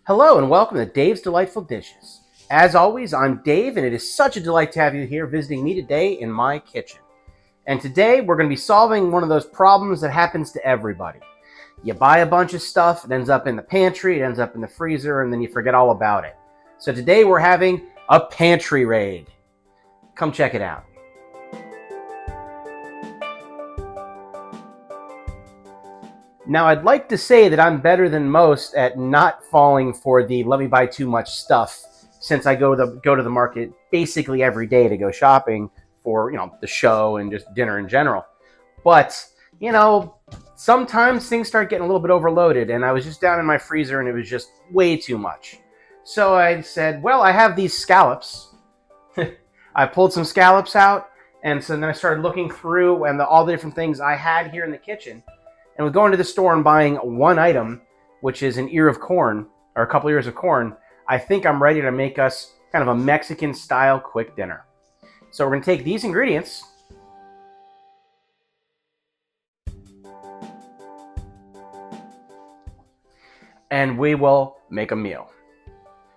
Hello and welcome to Dave's Delightful Dishes. As always, I'm Dave and it is such a delight to have you here visiting me today in my kitchen. And today we're going to be solving one of those problems that happens to everybody. You buy a bunch of stuff, it ends up in the pantry, it ends up in the freezer, and then you forget all about it. So today we're having a pantry raid. Come check it out. Now, I'd like to say that I'm better than most at not falling for the let me buy too much stuff, since I go to the market basically every day to go shopping for, the show and just dinner in general. But, sometimes things start getting a little bit overloaded, and I was just down in my freezer and it was just way too much. So I said, well, I have these scallops. I pulled some scallops out, and so then I started looking through and all the different things I had here in the kitchen. And with going to the store and buying one item, which is an ear of corn, or a couple ears of corn, I think I'm ready to make us kind of a Mexican-style quick dinner. So we're going to take these ingredients, and we will make a meal.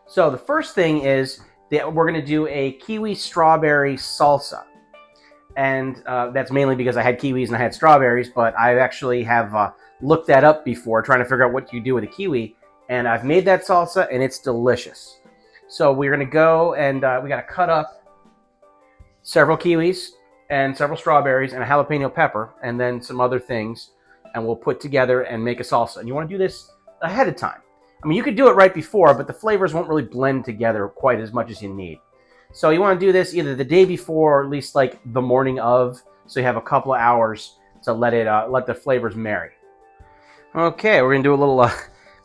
So the first thing is that we're going to do a kiwi strawberry salsa. And that's mainly because I had kiwis and I had strawberries, but I actually have looked that up before, trying to figure out what you do with a kiwi, and I've made that salsa, and it's delicious. So we're going to go and we got to cut up several kiwis and several strawberries and a jalapeno pepper and then some other things, and we'll put together and make a salsa. And you want to do this ahead of time. I mean, you could do it right before, but the flavors won't really blend together quite as much as you need. So you want to do this either the day before or at least like the morning of, so you have a couple of hours to let the flavors marry. Okay, we're going to do a little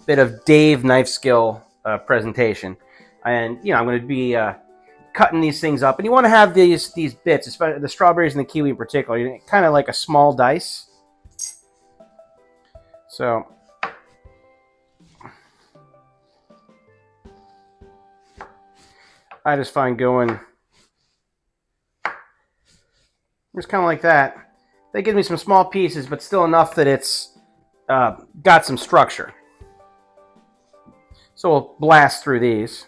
bit of Dave knife skill presentation. And, I'm going to be cutting these things up. And you want to have these bits, especially the strawberries and the kiwi in particular, kind of like a small dice. So I just find going just kind of like that. They give me some small pieces, but still enough that it's got some structure. So we'll blast through these.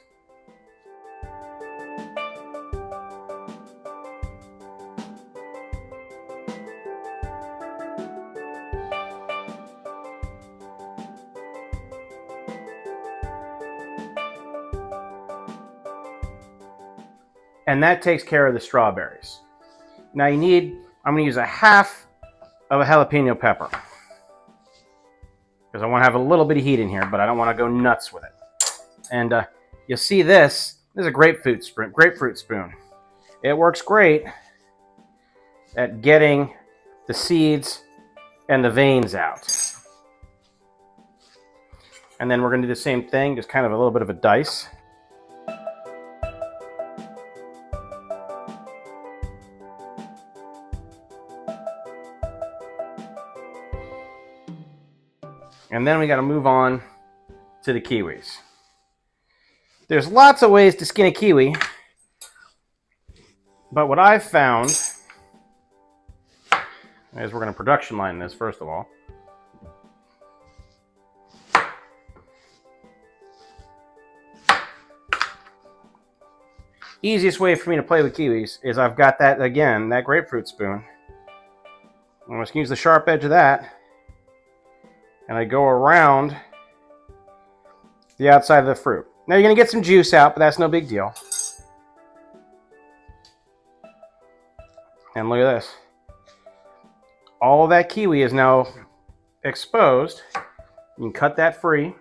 And that takes care of the strawberries. Now I'm going to use a half of a jalapeno pepper, because I want to have a little bit of heat in here, but I don't want to go nuts with it. And you'll see this is a grapefruit spoon. It works great at getting the seeds and the veins out. And then we're going to do the same thing, just kind of a little bit of a dice. And then we got to move on to the kiwis. There's lots of ways to skin a kiwi, but what I've found is we're going to production line this first of all. Easiest way for me to play with kiwis is I've got that grapefruit spoon. I'm just going to use the sharp edge of that. And I go around the outside of the fruit. Now you're going to get some juice out, but that's no big deal. And look at this. All of that kiwi is now exposed. You can cut that free.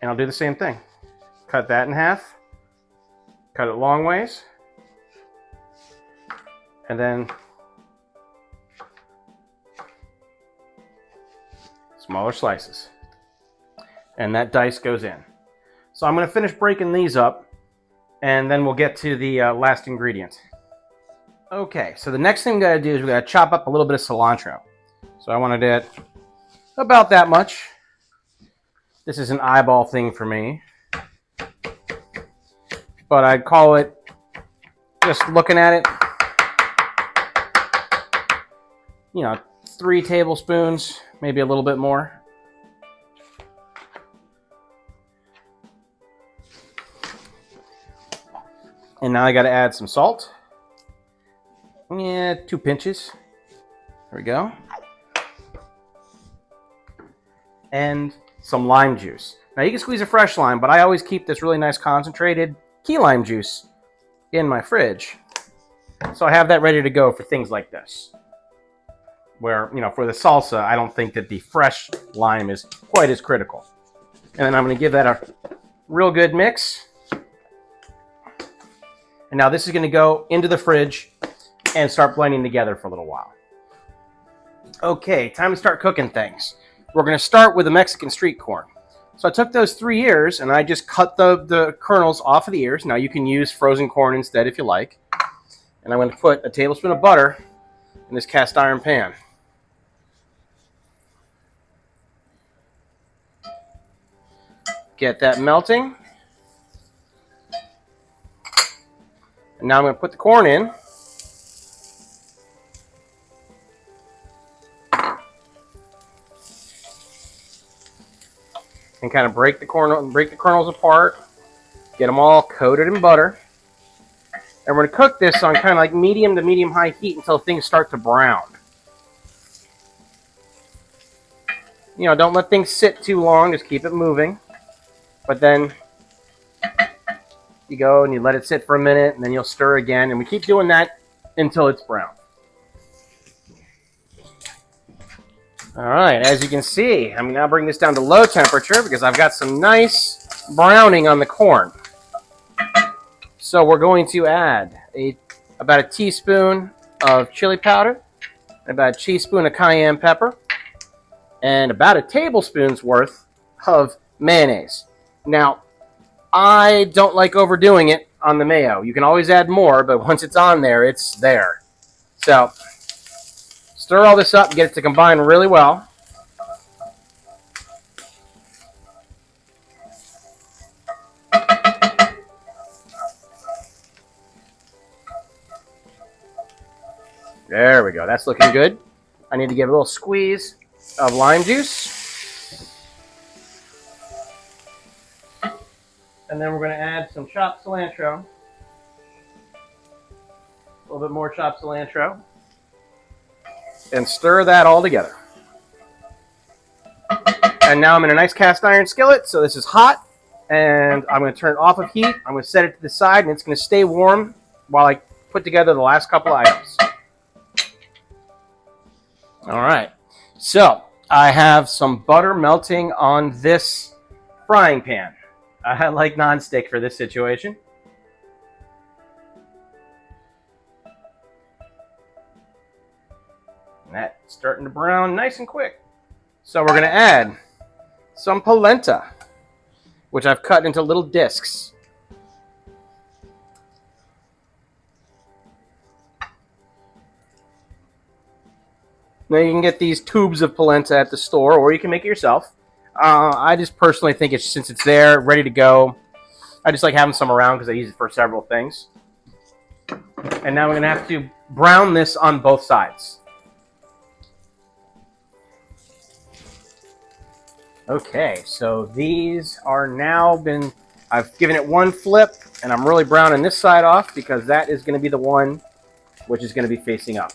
And I'll do the same thing. Cut that in half. Cut it long ways. And then smaller slices, and that dice goes in. So I'm going to finish breaking these up, and then we'll get to the last ingredient. Okay, so the next thing we got to do is we got to chop up a little bit of cilantro. So I want to do about that much. This is an eyeball thing for me, but I'd call it, just looking at it, 3 tablespoons, maybe a little bit more. And now I got to add some salt. Yeah, 2 pinches. There we go. And some lime juice. Now you can squeeze a fresh lime, but I always keep this really nice concentrated key lime juice in my fridge. So I have that ready to go for things like this. Where, you know, for the salsa, I don't think that the fresh lime is quite as critical. And then I'm going to give that a real good mix. And now this is going to go into the fridge and start blending together for a little while. Okay, time to start cooking things. We're going to start with the Mexican street corn. So I took those 3 ears and I just cut the kernels off of the ears. Now you can use frozen corn instead if you like. And I'm going to put a tablespoon of butter in this cast iron pan. Get that melting. And now I'm going to put the corn in. And kind of break the kernels apart. Get them all coated in butter. And we're going to cook this on kind of like medium to medium-high heat until things start to brown. You know, don't let things sit too long. Just keep it moving. But then you go and you let it sit for a minute, and then you'll stir again. And we keep doing that until it's brown. All right, as you can see, I'm now bringing this down to low temperature because I've got some nice browning on the corn. So we're going to add about a teaspoon of chili powder, about a teaspoon of cayenne pepper, and about a tablespoon's worth of mayonnaise. Now, I don't like overdoing it on the mayo. You can always add more, but once it's on there, it's there. So stir all this up and get it to combine really well. There we go. That's looking good. I need to give a little squeeze of lime juice. And then we're going to add some chopped cilantro. A little bit more chopped cilantro. And stir that all together. And now I'm in a nice cast iron skillet, so this is hot. And I'm going to turn it off of heat. I'm going to set it to the side, and it's going to stay warm while I put together the last couple of items. All right. So I have some butter melting on this frying pan. I like nonstick for this situation. And that's starting to brown nice and quick. So we're going to add some polenta, which I've cut into little discs. Now you can get these tubes of polenta at the store, or you can make it yourself. I just personally think since it's there, ready to go, I just like having some around because I use it for several things. And now we're going to have to brown this on both sides. Okay, so these are now I've given it one flip, and I'm really browning this side off because that is going to be the one which is going to be facing up.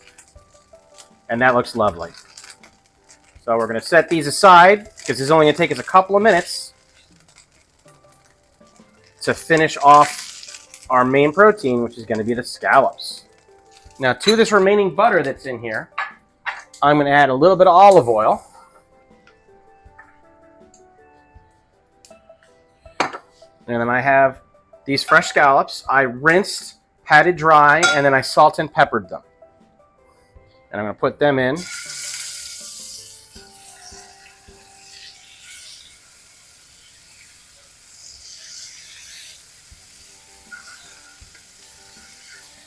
And that looks lovely. So we're going to set these aside because this is only going to take us a couple of minutes to finish off our main protein, which is going to be the scallops. Now to this remaining butter that's in here, I'm going to add a little bit of olive oil. And then I have these fresh scallops. I rinsed, patted dry, and then I salt and peppered them. And I'm going to put them in.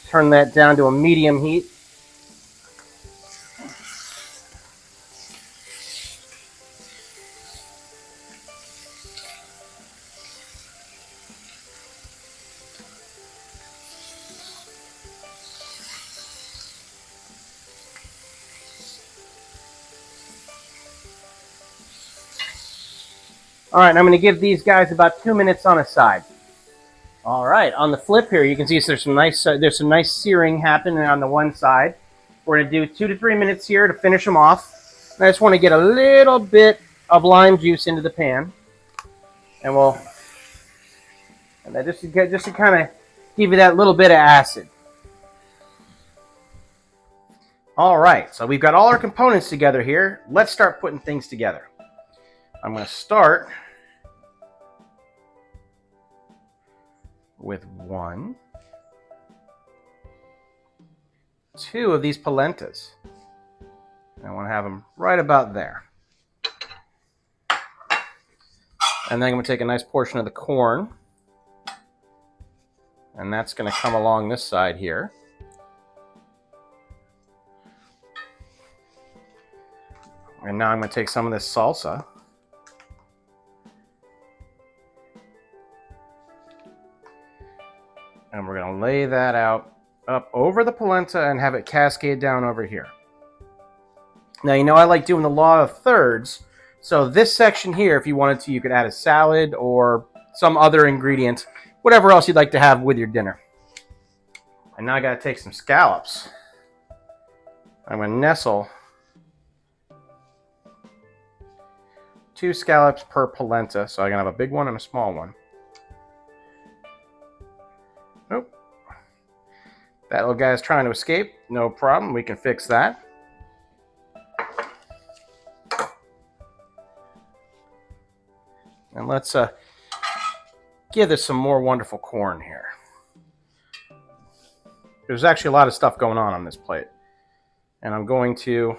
Turn that down to a medium heat. All right, I'm going to give these guys about 2 minutes on a side. All right, on the flip here, you can see there's some nice searing happening on the one side. We're going to do 2 to 3 minutes here to finish them off. And I just want to get a little bit of lime juice into the pan, and that just to kind of give you that little bit of acid. All right, so we've got all our components together here. Let's start putting things together. I'm going to start with 1, 2 of these polentas. I want to have them right about there. And then I'm going to take a nice portion of the corn, and that's going to come along this side here. And now I'm going to take some of this salsa. And we're going to lay that out up over the polenta and have it cascade down over here. Now, you know I like doing the law of thirds. So this section here, if you wanted to, you could add a salad or some other ingredient, whatever else you'd like to have with your dinner. And now I got to take some scallops. I'm going to nestle 2 scallops per polenta. So I'm going to have a big one and a small one. Nope. That little guy's trying to escape. No problem. We can fix that. And let's give this some more wonderful corn here. There's actually a lot of stuff going on this plate. And I'm going to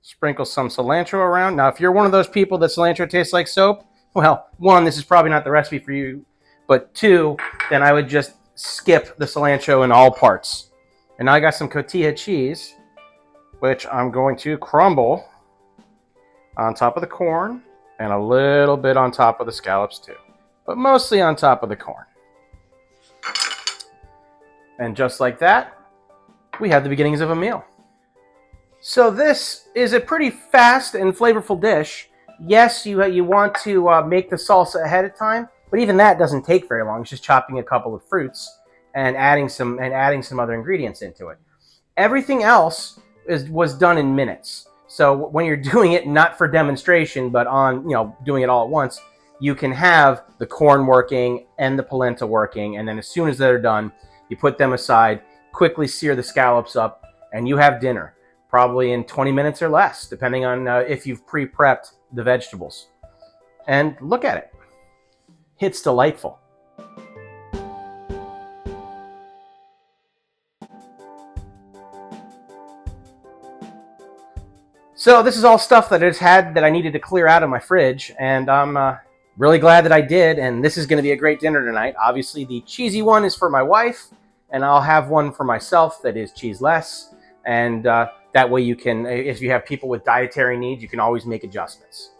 sprinkle some cilantro around. Now, if you're one of those people that cilantro tastes like soap, well, 1, this is probably not the recipe for you. But 2, then I would just skip the cilantro in all parts. And now I got some cotija cheese, which I'm going to crumble on top of the corn and a little bit on top of the scallops too. But mostly on top of the corn. And just like that, we have the beginnings of a meal. So this is a pretty fast and flavorful dish. Yes, you want to make the salsa ahead of time. But even that doesn't take very long. It's just chopping a couple of fruits and adding some other ingredients into it. Everything else was done in minutes. So when you're doing it not for demonstration, but doing it all at once, you can have the corn working and the polenta working, and then as soon as they're done, you put them aside, quickly sear the scallops up, and you have dinner, probably in 20 minutes or less, depending on if you've pre-prepped the vegetables. And look at it. It's delightful. So this is all stuff that I needed to clear out of my fridge, and I'm really glad that I did, and this is going to be a great dinner tonight. Obviously, the cheesy one is for my wife, and I'll have one for myself that is cheeseless, and that way you can, if you have people with dietary needs, you can always make adjustments.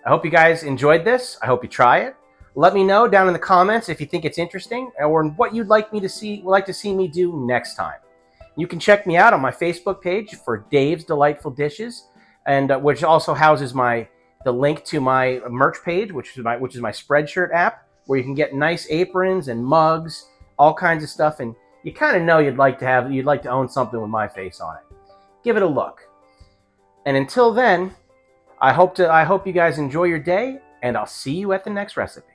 I hope you guys enjoyed this. I hope you try it. Let me know down in the comments if you think it's interesting or what you'd like to see me do next time. You can check me out on my Facebook page for Dave's Delightful Dishes, and which also houses the link to my merch page, which is my Spreadshirt app, where you can get nice aprons and mugs, all kinds of stuff, and you kind of know you'd like to own something with my face on it. Give it a look. And until then, I hope you guys enjoy your day, and I'll see you at the next recipe.